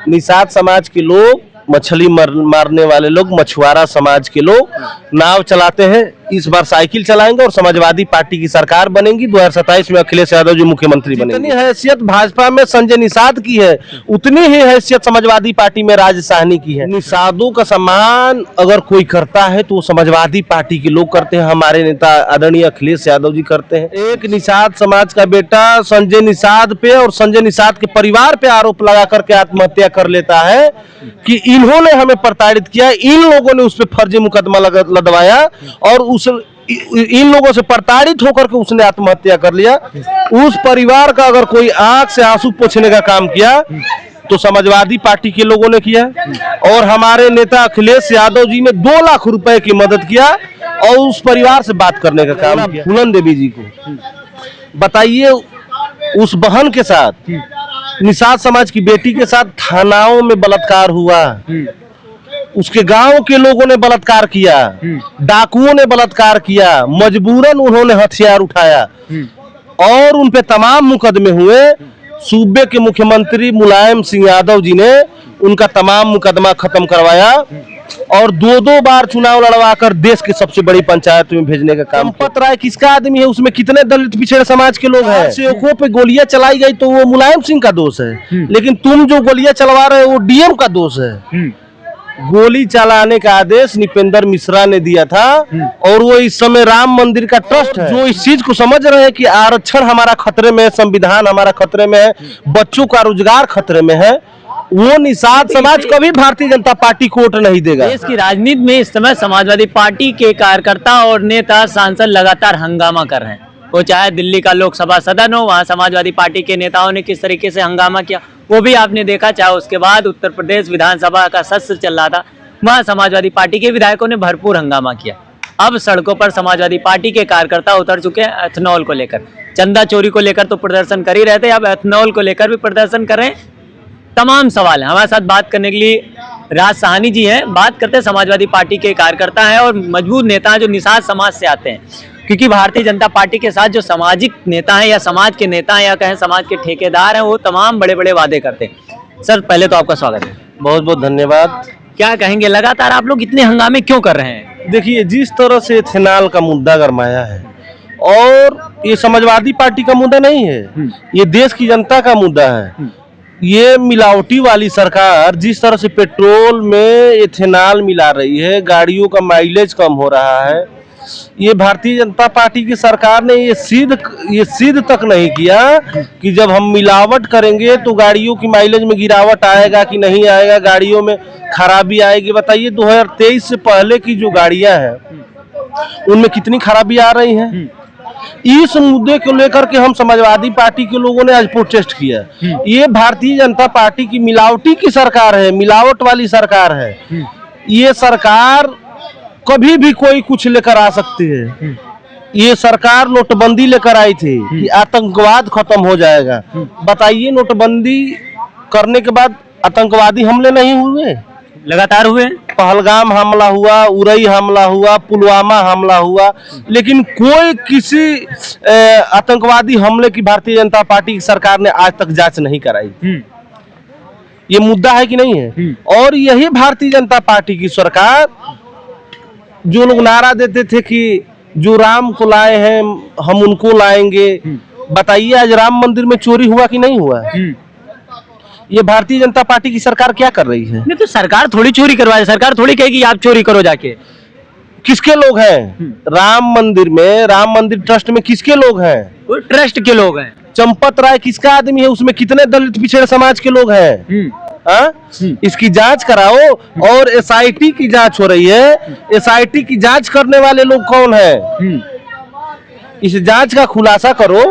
निषाद समाज के लोग, मछली मारने वाले लोग, मछुआरा समाज के लोग नाव चलाते हैं। इस बार साइकिल चलाएंगे और समाजवादी पार्टी की सरकार बनेगी। 2027 में अखिलेश यादव जी मुख्यमंत्री बनेंगे। जितनी हैसियत भाजपा में संजय निषाद की है, उतनी ही हैसियत समाजवादी पार्टी में राज साहनी की है। निषादों का सम्मान अगर कोई करता है तो समाजवादी पार्टी के लोग करते हैं, हमारे नेता आदरणीय अखिलेश यादव जी करते हैं। एक निषाद समाज का बेटा संजय निषाद पे और संजय निषाद के परिवार पे आरोप लगा करके आत्महत्या कर लेता है कि इन्होंने हमें प्रताड़ित किया, इन लोगों ने उस पर फर्जी मुकदमा लदवाया और इन लोगों से प्रताड़ित होकर के उसने आत्महत्या कर लिया। उस परिवार का अगर कोई आंख से आंसू पोंछने का काम किया तो समाजवादी पार्टी के लोगों ने किया। और हमारे नेता अखिलेश यादव जी ने 2 लाख रुपए की मदद किया और उस परिवार से बात करने का काम किया। फूलन देवी जी को बताइए, उस बहन के साथ, निषाद समाज की बेटी के साथ थानाओं में बलात्कार हुआ, उसके गांव के लोगों ने बलात्कार किया, डाकुओं ने बलात्कार किया, मजबूरन उन्होंने हथियार उठाया और उन पे तमाम मुकदमे हुए। सूबे के मुख्यमंत्री मुलायम सिंह यादव जी ने उनका तमाम मुकदमा खत्म करवाया और 2-2 बार चुनाव लड़वाकर देश के सबसे बड़ी पंचायत में भेजने का काम। चंपत राय किसका आदमी है? उसमें कितने दलित पिछड़े समाज के लोग हैं। सेवकों पे गोलियां चलाई गई तो वो मुलायम सिंह का दोष है, लेकिन तुम जो गोलियां चलवा रहे हो वो डीएम का दोष है। गोली चलाने का आदेश निपेंद्र मिश्रा ने दिया था और वो इस समय राम मंदिर का ट्रस्ट है। जो इस चीज को समझ रहे हैं कि आरक्षण हमारा खतरे में है, संविधान हमारा खतरे में है, बच्चों का रोजगार खतरे में है, वो निषाद समाज कभी भारतीय जनता पार्टी को वोट नहीं देगा। देश की राजनीति में इस समय समाजवादी पार्टी के कार्यकर्ता और नेता सांसद लगातार हंगामा कर रहे हैं। वो चाहे दिल्ली का लोकसभा सदन हो, वहाँ समाजवादी पार्टी के नेताओं ने किस तरीके से हंगामा किया वो भी आपने देखा। चाहे उसके बाद उत्तर प्रदेश विधानसभा का सत्र चल रहा था, वहाँ समाजवादी पार्टी के विधायकों ने भरपूर हंगामा किया। अब सड़कों पर समाजवादी पार्टी के कार्यकर्ता उतर चुके हैं एथेनॉल को लेकर। चंदा चोरी को लेकर तो प्रदर्शन कर ही रहे थे, अब एथेनॉल को लेकर भी प्रदर्शन कर रहे हैं। तमाम सवाल है। हमारे साथ बात करने के लिए राज साहनी जी हैं। बात करते हैं, समाजवादी पार्टी के कार्यकर्ता हैं और मजबूत नेता हैं जो निषाद समाज से आते हैं, क्योंकि भारतीय जनता पार्टी के साथ जो सामाजिक नेता हैं या समाज के नेता हैं या कहें समाज के ठेकेदार हैं, वो तमाम बड़े बड़े वादे करते हैं। सर, पहले तो आपका स्वागत है। बहुत बहुत धन्यवाद। क्या कहेंगे, लगातार आप लोग इतने हंगामे क्यों कर रहे हैं? देखिए, जिस तरह से इथेनॉल का मुद्दा गरमाया है, और ये समाजवादी पार्टी का मुद्दा नहीं है, ये देश की जनता का मुद्दा है। ये मिलावटी वाली सरकार जिस तरह से पेट्रोल में इथेनॉल मिला रही है, गाड़ियों का माइलेज कम हो रहा है, ये भारतीय जनता पार्टी की सरकार ने ये सिद्ध तक नहीं किया कि जब हम मिलावट करेंगे तो गाड़ियों की माइलेज में गिरावट आएगा कि नहीं आएगा, गाड़ियों में खराबी आएगी। बताइए, 2023 से पहले की जो गाड़ियां हैं उनमें कितनी खराबी आ रही हैं। इस मुद्दे को लेकर के हम समाजवादी पार्टी के लोगों ने आज प्रोटेस्ट किया। ये भारतीय जनता पार्टी की मिलावटी की सरकार है, मिलावट वाली सरकार है। ये सरकार कभी भी कोई कुछ लेकर आ सकती है। ये सरकार नोटबंदी लेकर आई थी कि आतंकवाद खत्म हो जाएगा। बताइए, नोटबंदी करने के बाद आतंकवादी हमले नहीं हुए? लगातार हुए। पहलगाम हमला हुआ, उरई हमला हुआ, पुलवामा हमला हुआ, लेकिन कोई किसी आतंकवादी हमले की भारतीय जनता पार्टी की सरकार ने आज तक जांच नहीं कराई। ये मुद्दा है कि नहीं है? और यही भारतीय जनता पार्टी की सरकार, जो लोग नारा देते थे कि जो राम को लाए हैं हम उनको लाएंगे, बताइए आज राम मंदिर में चोरी हुआ कि नहीं हुआ? ये भारतीय जनता पार्टी की सरकार क्या कर रही है? नहीं तो सरकार थोड़ी चोरी करवाए, सरकार थोड़ी कहेगी आप चोरी करो जाके। किसके लोग हैं राम मंदिर में? राम मंदिर ट्रस्ट में किसके लोग हैं? वो ट्रस्ट के लोग हैं। चंपत राय किसका आदमी है? उसमें कितने दलित पिछड़े समाज के लोग हैं? इसकी जांच कराओ। और एसआईटी की जांच हो रही है, एसआईटी की जांच करने वाले लोग कौन हैं? इस जांच का खुलासा करो।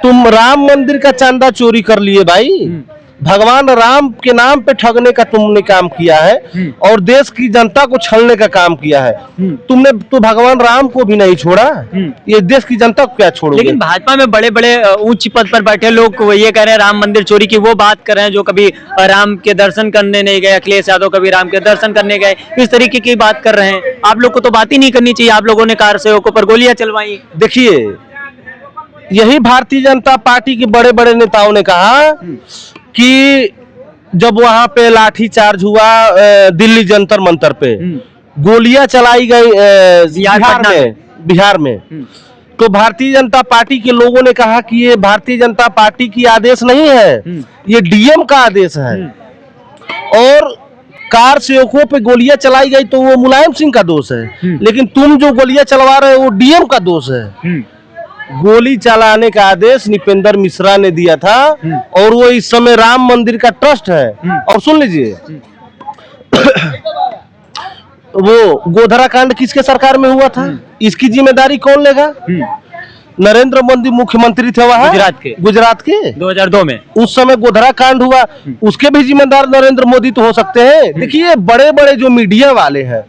तुम राम मंदिर का चंदा चोरी कर लिए भाई, भगवान राम के नाम पे ठगने का तुमने काम किया है और देश की जनता को छलने का काम किया है। तुमने तो भगवान राम को भी नहीं छोड़ा, ये देश की जनता को क्या छोड़ोगे? लेकिन भाजपा में बड़े बड़े उच्च पद पर बैठे लोग ये कह रहे हैं राम मंदिर चोरी की, वो बात कर रहे हैं जो कभी राम के दर्शन करने नहीं गए। अखिलेश यादव कभी राम के दर्शन करने गए, इस तरीके की बात कर रहे हैं। आप लोग को तो बात ही नहीं करनी चाहिए। आप लोगों ने कार सेवकों पर गोलियां चलवाई। देखिए, यही भारतीय जनता पार्टी के बड़े बड़े नेताओं ने कहा कि जब वहां पे लाठी चार्ज हुआ दिल्ली जंतर मंतर पे, गोलियां चलाई गई बिहार में, तो भारतीय जनता पार्टी के लोगों ने कहा कि ये भारतीय जनता पार्टी की आदेश नहीं है, ये डीएम का आदेश है। और कार सेवकों पे गोलियां चलाई गई तो वो मुलायम सिंह का दोष है, लेकिन तुम जो गोलियां चलवा रहे हो वो डीएम का दोष है। गोली चलाने का आदेश निपेंद्र मिश्रा ने दिया था, और वो इस समय राम मंदिर का ट्रस्ट है। और सुन लीजिए, वो गोधरा कांड किसके सरकार में हुआ था, इसकी जिम्मेदारी कौन लेगा? नरेंद्र मोदी मुख्यमंत्री थे वहाँ गुजरात के 2002 में, उस समय गोधरा कांड हुआ, उसके भी जिम्मेदार नरेंद्र मोदी तो हो सकते हैं। देखिए बड़े बड़े जो मीडिया वाले हैं,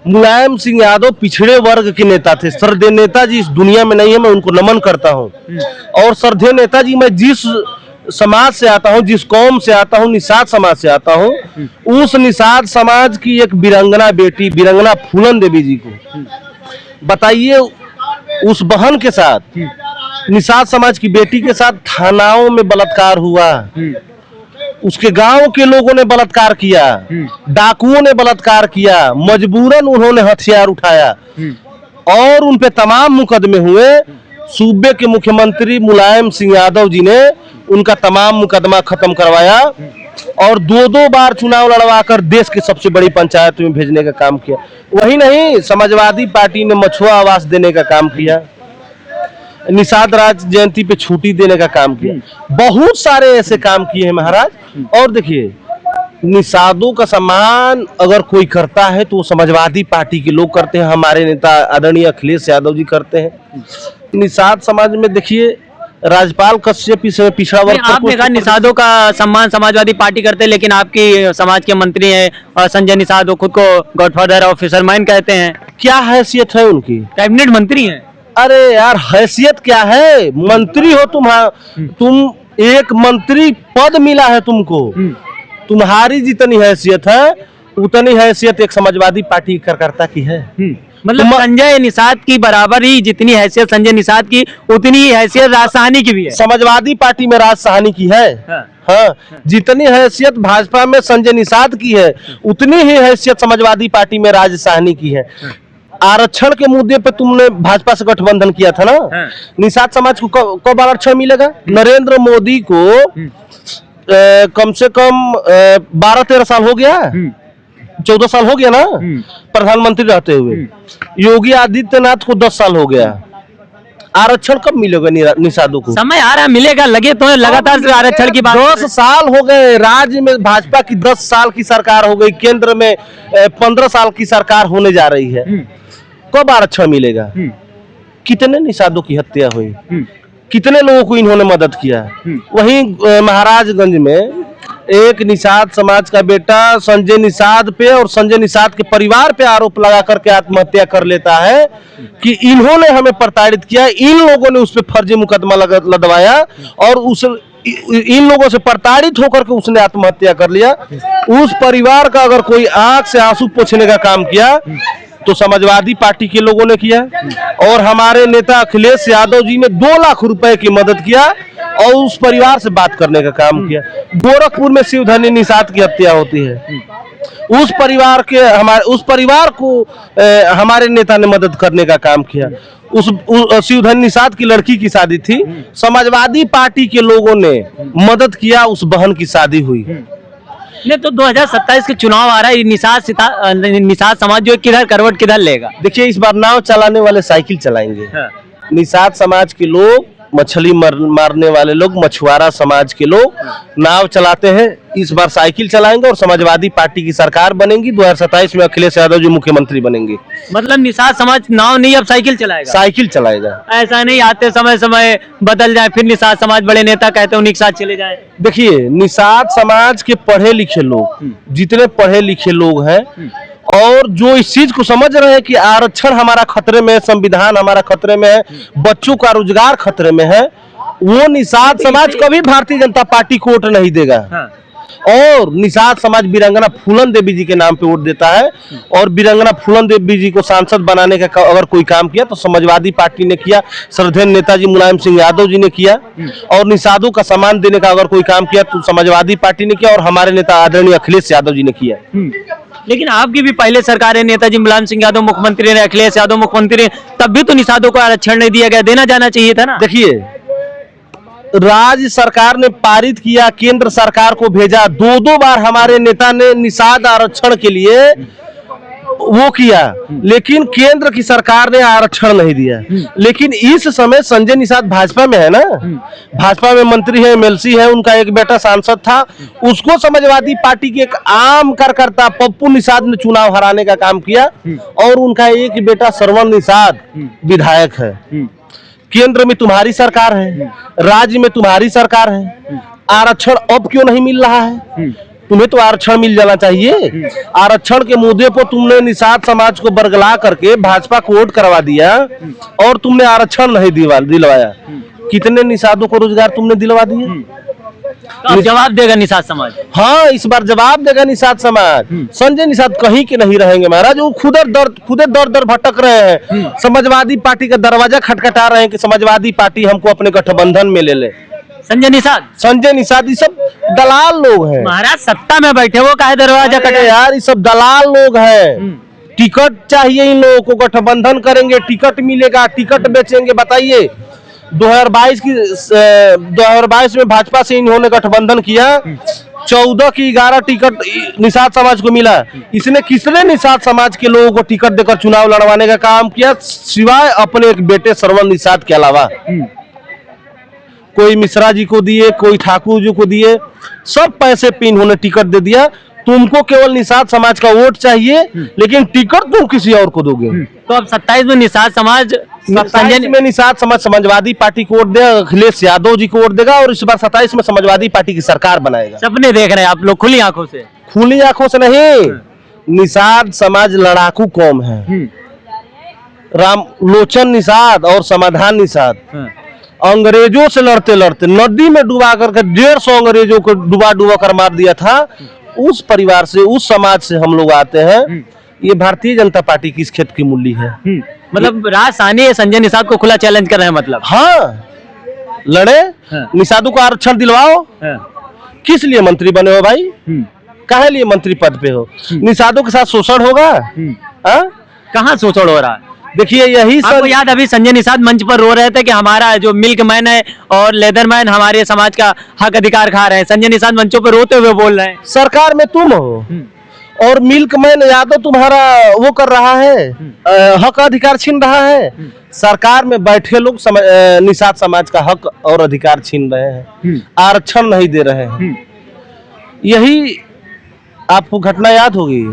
मुलायम सिंह यादव पिछड़े वर्ग के नेता थे, श्रद्धेय नेताजी इस दुनिया में नहीं है, मैं उनको नमन करता हूँ। और श्रद्धेय नेताजी, मैं जिस समाज से आता हूँ, जिस कौम से आता हूँ, निषाद समाज से आता हूँ, उस निषाद समाज की एक वीरांगना बेटी, वीरांगना फूलन देवी जी को बताइए, उस बहन के साथ, निषाद समाज की बेटी के साथ थानाओं में बलात्कार हुआ, उसके गांव के लोगों ने बलात्कार किया, डाकुओं ने बलात्कार किया, मजबूरन उन्होंने हथियार उठाया और उन पे तमाम मुकदमे हुए। सूबे के मुख्यमंत्री मुलायम सिंह यादव जी ने उनका तमाम मुकदमा खत्म करवाया और 2-2 बार चुनाव लड़वाकर देश की सबसे बड़ी पंचायत में भेजने का काम किया। वही नहीं, समाजवादी पार्टी ने मछुआ आवास देने का काम किया, निषाद राज जयंती पे छुट्टी देने का काम किया, बहुत सारे ऐसे काम किए हैं महाराज। और देखिए, निषादों का सम्मान अगर कोई करता है तो वो समाजवादी पार्टी के लोग करते हैं, हमारे नेता आदरणीय अखिलेश यादव जी करते हैं। निषाद समाज में देखिए, राजपाल कश्यप पिछड़ा वर्ग, आपने कहा निषादों का सम्मान समाजवादी पार्टी करते हैं, लेकिन आपकी समाज के मंत्री हैं और संजय निषाद, वो खुद को गॉडफादर ऑफ फिशरमैन कहते हैं। क्या हैसियत है उनकी? कैबिनेट मंत्री हैं। अरे यार, हैसियत क्या है? मंत्री हो तुम एक मंत्री पद मिला है तुमको, तुम्हारी जितनी हैसियत है उतनी हैसियत एक समाजवादी पार्टी कार्यकर्ता की है। मतलब संजय निषाद की बराबर ही जितनी हैसियत संजय निषाद की, उतनी ही हैसियत राज साहनी की भी है। समाजवादी पार्टी में राज साहनी की है। हाँ, जितनी हैसियत भाजपा में संजय निषाद की है, उतनी ही हैसियत समाजवादी पार्टी में राज साहनी की है। आरक्षण के मुद्दे पे तुमने भाजपा से गठबंधन किया था ना, निषाद समाज को कब आरक्षण मिलेगा? नरेंद्र मोदी को कम से कम 12-13 साल हो गया, 14 साल हो गया ना प्रधानमंत्री रहते हुए। योगी आदित्यनाथ को 10 साल हो गया। आरक्षण कब मिलेगा निषादों को? समय आ रहा, मिलेगा, लगे तो लगातार आरक्षण की बात। 10 साल हो गए, राज्य में भाजपा की 10 साल की सरकार हो गई, केंद्र में 15 साल की सरकार होने जा रही है। कब आरक्षण मिलेगा? कितने निषादों की हत्या हुई, कितने लोगों को इन्होंने मदद किया। वहीं महाराजगंज में एक निषाद समाज का बेटा संजय निषाद पे और संजय निषाद के परिवार पे आरोप लगा करके आत्महत्या कर लेता है कि इन्होंने हमें प्रताड़ित किया, इन लोगों ने उस पे फर्जी मुकदमा लदवाया और इन लोगों से प्रताड़ित होकर के उसने आत्महत्या कर लिया। उस परिवार का अगर कोई आंख से आंसू पोंछने का काम किया तो समाजवादी पार्टी के लोगों ने किया। और हमारे नेता अखिलेश यादव जी ने 2 लाख रुपए की मदद किया और उस परिवार से बात करने का काम किया। गोरखपुर में शिवधनी निषाद की हत्या होती है, उस परिवार को हमारे नेता ने मदद करने का काम किया। उस शिवधनी निषाद की लड़की की शादी थी, समाजवादी पार्टी के लोगों ने मदद किया, उस बहन की शादी हुई। नहीं तो 2027 के चुनाव आ रहा है, निषाद समाज जो किधर करवट किधर लेगा? देखिए, इस बार नाव चलाने वाले साइकिल चलाएंगे। निषाद समाज के लोग, मछली मारने वाले लोग, मछुआरा समाज के लोग नाव चलाते हैं, इस बार साइकिल चलाएंगे और समाजवादी पार्टी की सरकार बनेगी। 2027 में अखिलेश यादव जी मुख्यमंत्री बनेंगे। मतलब निषाद समाज नाव नहीं, अब साइकिल चलाएगा? साइकिल चलाएगा। ऐसा नहीं आते समय बदल जाए, फिर निषाद समाज बड़े नेता कहते हैं उन्हीं के साथ चले जाए। देखिए, निषाद समाज के पढ़े लिखे लोग, जितने पढ़े लिखे लोग हैं और जो इस चीज को समझ रहे हैं कि आरक्षण हमारा खतरे में है, संविधान हमारा खतरे में है, बच्चों का रोजगार खतरे में है, वो निषाद समाज कभी भारतीय जनता पार्टी को वोट नहीं देगा। और निषाद समाज वीरांगना फूलन देवी जी के नाम पे वोट देता है। और वीरांगना फूलन देवी जी को सांसद बनाने का अगर कोई काम किया तो समाजवादी पार्टी ने किया, श्रद्धेय नेताजी मुलायम सिंह यादव जी ने किया। और निषादों का सम्मान देने का अगर कोई काम किया तो समाजवादी पार्टी ने किया और हमारे नेता आदरणीय अखिलेश यादव जी ने किया। लेकिन आपकी भी पहले सरकार है, नेताजी मुलायम सिंह यादव मुख्यमंत्री रहे, अखिलेश यादव मुख्यमंत्री रहे, तब भी तो निषादों को आरक्षण नहीं दिया गया, देना जाना चाहिए था ना। देखिए, राज्य सरकार ने पारित किया, केंद्र सरकार को भेजा, दो बार हमारे नेता ने निषाद आरक्षण के लिए वो किया, लेकिन केंद्र की सरकार ने आरक्षण नहीं दिया। लेकिन इस समय संजय निषाद भाजपा में है ना, भाजपा में मंत्री है, एमएलसी है, उनका एक बेटा सांसद था, उसको समाजवादी पार्टी के एक आम कार्यकर्ता पप्पू निषाद ने चुनाव हराने का काम किया और उनका एक बेटा श्रवण निषाद विधायक है। केंद्र में तुम्हारी सरकार है, राज्य में तुम्हारी सरकार है, आरक्षण अब क्यों नहीं मिल रहा है? तुम्हें तो आरक्षण मिल जाना चाहिए। आरक्षण के मुद्दे पर तुमने निषाद समाज को बरगला करके भाजपा को वोट करवा दिया और तुमने आरक्षण नहीं दिलवाया। कितने निषादों को रोजगार तुमने दिलवा दिए? तो जवाब देगा निषाद समाज। हाँ, इस बार जवाब देगा निषाद समाज। संजय निषाद कहीं के नहीं रहेंगे महाराज, वो खुदे दर दर भटक रहे हैं, समाजवादी पार्टी का दरवाजा खटखटा रहे हैं कि समाजवादी पार्टी हमको अपने गठबंधन में ले ले। संजय निषाद ये सब दलाल लोग हैं महाराज, सत्ता में बैठे वो काहे दरवाजा कटे यार, ये सब दलाल लोग हैं। टिकट चाहिए इन लोगों को, गठबंधन करेंगे, टिकट मिलेगा, टिकट बेचेंगे। बताइए 2022 में भाजपा से इन्होंने गठबंधन किया, 14 की 11 टिकट निषाद समाज को मिला। इसने किसने निषाद समाज के लोगों को टिकट देकर चुनाव लड़वाने का काम किया सिवाय अपने एक बेटे श्रवण निषाद के अलावा? कोई मिश्रा जी को दिए, कोई ठाकुर जी को दिए, सब पैसे पे इन्होंने टिकट दे दिया। तुमको केवल निषाद समाज का वोट चाहिए, लेकिन टिकट तुम किसी और को दोगे। तो अब 27 में निषाद समाज, 27 में निषाद समाज समाजवादी पार्टी को वोट देगा, अखिलेश यादव जी को वोट देगा और इस बार 27 में समाजवादी पार्टी की सरकार बनाएगा। सपने देख रहे हैं आप लोग खुली आंखों से? खुली आंखों से नहीं, निषाद समाज लड़ाकू कौम है। राम लोचन निषाद और समाधान निषाद अंग्रेजों से लड़ते लड़ते नदी में डुबा करके 150 अंग्रेजों को डुबा कर मार दिया था। उस परिवार से, उस समाज से हम लोग आते हैं। ये भारतीय जनता पार्टी की इस क्षेत्र की मूल्य है। मतलब राज साहनी संजय निषाद को खुला चैलेंज कर रहे हैं मतलब? हाँ, लड़े, निषादों को आरक्षण दिलवाओ। किस लिए मंत्री बने हो भाई? काहे लिए मंत्री पद पे हो? निषादों के साथ शोषण होगा? कहाँ शोषण हो रहा है? देखिए, यही आपको याद, अभी संजय निषाद मंच पर रो रहे थे कि हमारा जो मिल्क मैन है और लेदर मैन हमारे समाज का हक अधिकार खा रहे हैं। संजय निषाद मंचों पर रोते हुए बोल रहे हैं सरकार में तुम हो और मिल्क मैन यादव तुम्हारा वो कर रहा है, हक अधिकार छीन रहा है। सरकार में बैठे लोग निषाद समाज का हक और अधिकार छीन रहे हैं, आरक्षण नहीं दे रहे हैं। यही आपको घटना याद होगी,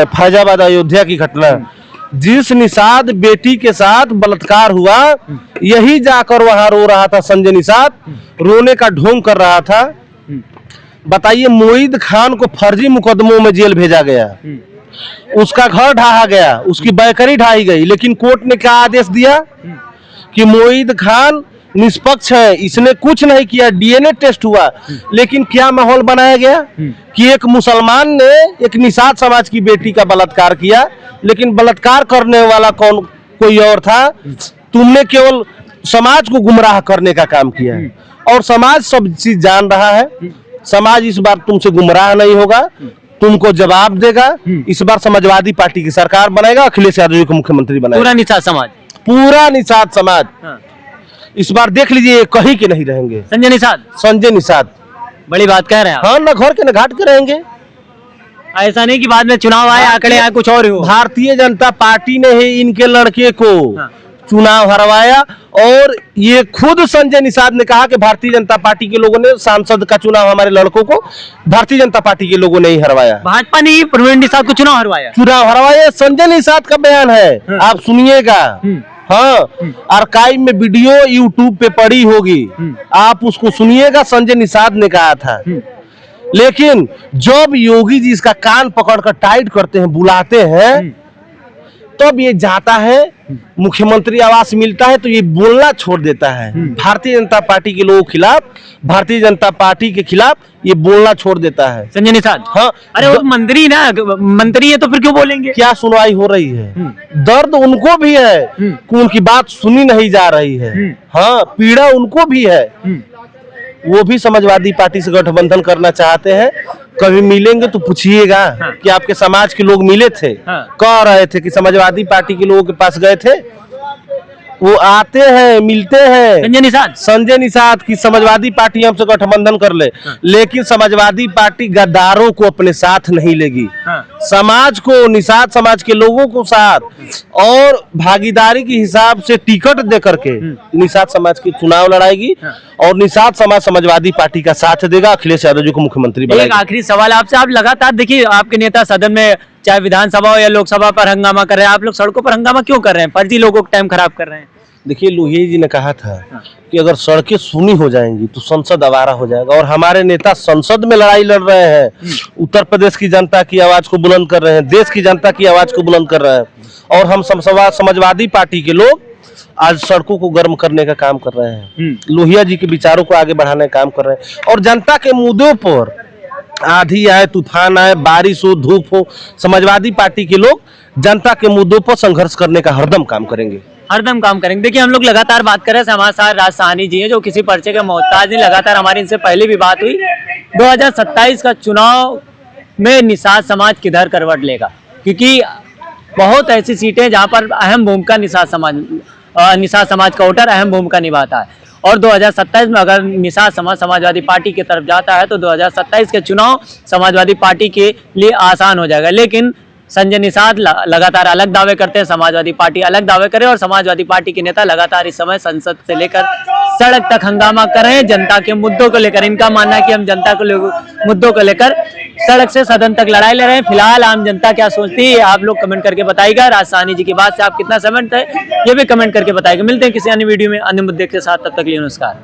फैजाबाद अयोध्या की घटना, जिस निषाद बेटी के साथ बलात्कार हुआ, यही जाकर वहां रो रहा था संजय निषाद, रोने का ढोंग कर रहा था। बताइए, मोईद खान को फर्जी मुकदमों में जेल भेजा गया, उसका घर ढहा गया, उसकी बैकरी ढाई गई, लेकिन कोर्ट ने क्या आदेश दिया कि मोईद खान निष्पक्ष है, इसने कुछ नहीं किया, डीएनए टेस्ट हुआ। लेकिन क्या माहौल बनाया गया कि एक मुसलमान ने एक निषाद समाज की बेटी का बलात्कार किया, लेकिन बलात्कार करने वाला कोई और था। तुमने केवल समाज को गुमराह करने का काम किया है और समाज सब चीज जान रहा है। समाज इस बार तुमसे गुमराह नहीं होगा, तुमको जवाब देगा। इस बार समाजवादी पार्टी की सरकार बनाएगा, अखिलेश यादव जी को मुख्यमंत्री बनाएगा। पूरा निषाद समाज, पूरा निषाद समाज। इस बार देख लीजिए, कहीं के नहीं रहेंगे। संजय निषाद बड़ी बात कह रहे हैं। हाँ, न घर के न घाट के रहेंगे। ऐसा नहीं कि बाद में चुनाव आए, आंकड़े आए, कुछ और हो। भारतीय जनता पार्टी ने ही इनके लड़के को चुनाव हरवाया और ये खुद संजय निषाद ने कहा कि भारतीय जनता पार्टी के लोगों ने सांसद का चुनाव हमारे लड़कों को भारतीय जनता पार्टी के लोगों ने ही हरवाया। भाजपा ने प्रवीण निषाद को चुनाव हरवाया। संजय निषाद का बयान है, आप सुनिएगा। हाँ, आर्काइव में वीडियो यूट्यूब पे पड़ी होगी, आप उसको सुनिएगा। संजय निषाद ने कहा था। लेकिन जब योगी जी इसका कान पकड़कर टाइट करते हैं, बुलाते हैं तब ये जाता है, मुख्यमंत्री आवास मिलता है तो ये बोलना छोड़ देता है। भारतीय जनता पार्टी के लोगों के खिलाफ, भारतीय जनता पार्टी के खिलाफ ये बोलना छोड़ देता है। संजय निषाद, हाँ, अरे वो मंत्री ना, मंत्री है तो फिर क्यों बोलेंगे? क्या सुनवाई हो रही है? दर्द उनको भी है कि उनकी बात सुनी नहीं जा रही है। हाँ, पीड़ा उनको भी है। वो भी समाजवादी पार्टी से गठबंधन करना चाहते हैं। कभी मिलेंगे तो पूछिएगा कि आपके समाज के लोग मिले थे, कह रहे थे कि समाजवादी पार्टी के लोगों के पास गए थे। वो आते हैं, मिलते हैं। संजय निषाद की समाजवादी पार्टी हमसे गठबंधन कर ले, लेकिन समाजवादी पार्टी गद्दारों को अपने साथ नहीं लेगी। समाज को, निषाद समाज के लोगों को साथ और भागीदारी के हिसाब से टिकट दे करके निषाद समाज की चुनाव लड़ाएगी और निषाद समाज समाजवादी पार्टी का साथ देगा, अखिलेश यादव जी को मुख्यमंत्री बनाएगा। एक आखिरी सवाल आपसे, आप लगातार देखिए आपके नेता सदन में चाहे विधानसभा हो या लोकसभा पर हंगामा कर रहे हैं, आप लोग सड़कों पर हंगामा क्यों कर रहे हैं? फर्जी लोगों का टाइम खराब कर रहे हैं। देखिए, लोहिया जी ने कहा था कि अगर सड़कें सुनी हो जाएंगी तो संसद आवारा हो जाएगा, और हमारे नेता संसद में लड़ाई लड़ रहे हैं। उत्तर प्रदेश की जनता की आवाज को बुलंद कर रहे हैं, देश की जनता की आवाज को बुलंद कर रहे हैं, और हम समाजवादी पार्टी के लोग आज सड़कों को गर्म करने का काम कर रहे हैं। लोहिया जी के विचारों को आगे बढ़ाने का काम कर रहे हैं, और जनता के मुद्दों पर आंधी आए, तूफान आए, बारिश हो, धूप हो, समाजवादी पार्टी के लोग जनता के मुद्दों पर संघर्ष करने का हरदम काम करेंगे। हरदम काम करेंगे। देखिए, हम लोग लगातार बात कर रहे हैं, हमारे साथ राज साहनी जी हैं जो किसी पर्चे के मोहताज नहीं। लगातार हमारी इनसे पहले भी बात हुई। 2027 का चुनाव में निषाद समाज किधर करवट लेगा, क्योंकि बहुत ऐसी सीटें जहां पर अहम भूमिका निषाद समाज का वोटर अहम भूमिका निभाता है, और 2027 में अगर निषाद समाज समाजवादी पार्टी की तरफ जाता है तो 2027 के चुनाव समाजवादी पार्टी के लिए आसान हो जाएगा। लेकिन संजय निषाद लगातार अलग दावे करते हैं, समाजवादी पार्टी अलग दावे करे, और समाजवादी पार्टी के नेता लगातार इस समय संसद से लेकर सड़क तक हंगामा कर रहे हैं जनता के मुद्दों को लेकर। इनका मानना है कि हम जनता को मुद्दों को लेकर सड़क से सदन तक लड़ाई लड़ रहे हैं। फिलहाल आम जनता क्या सोचती है आप लोग कमेंट करके बताइएगा। राज साहनी जी की बात से आप कितना सहमत है ये भी कमेंट करके बताइएगा। मिलते हैं किसी अन्य वीडियो में अन्य मुद्दे के साथ, तब तक के लिए नमस्कार।